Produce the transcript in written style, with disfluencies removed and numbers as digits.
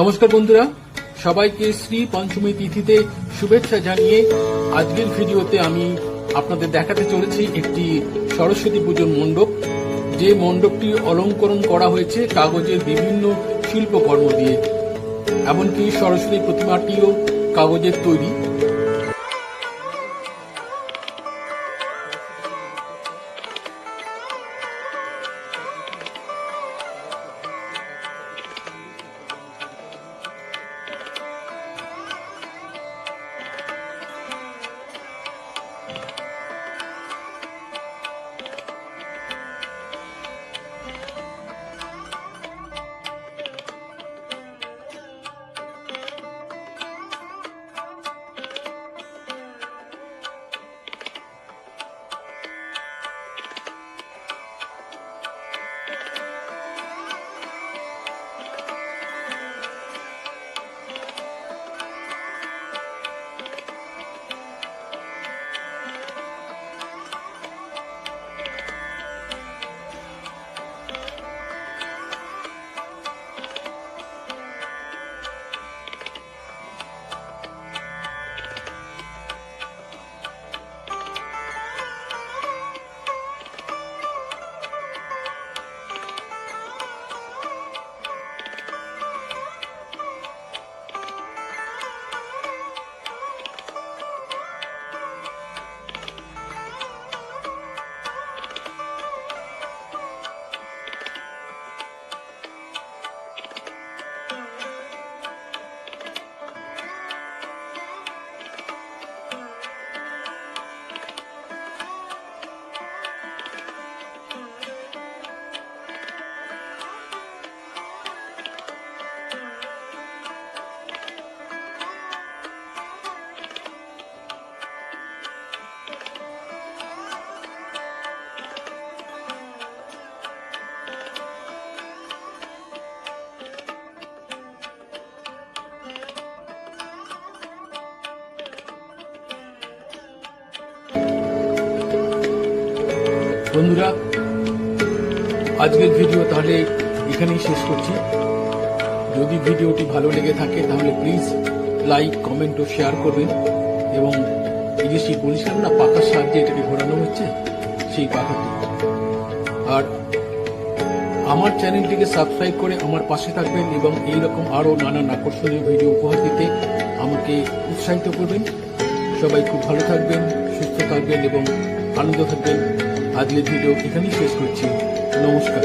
নমস্কার বন্ধুরা, সবাইকে শ্রী পঞ্চমী তিথিতে শুভেচ্ছা জানিয়ে আজকের ভিডিওতে আমি আপনাদের দেখাতে চলেছি একটি সরস্বতী পুজোর মণ্ডপ। যে মণ্ডপটি অলঙ্করণ করা হয়েছে কাগজের বিভিন্ন শিল্পকর্ম দিয়ে, এমনকি সরস্বতী প্রতিমাটিও কাগজের তৈরি। বন্ধুরা, আজকের ভিডিও তাহলে এখানেই শেষ করছি। যদি ভিডিওটি ভালো লেগে থাকে তাহলে প্লিজ লাইক, কমেন্ট ও শেয়ার করবেন। এবং এই যে সেই বলছিলাম না, পাখার সাহায্যে এটাকে ঘোরানো হচ্ছে, সেই পাখাটি। আর আমার চ্যানেলটিকে সাবস্ক্রাইব করে আমার পাশে থাকবেন এবং এইরকম আরও নানান আকর্ষণীয় ভিডিও উপহার দিতে আমাকে উৎসাহিত করবেন। সবাই খুব ভালো থাকবেন, সুস্থ থাকবেন এবং আনন্দ থাকবেন। আজকের ভিডিও এখানেই শেষ করছি। নমস্কার।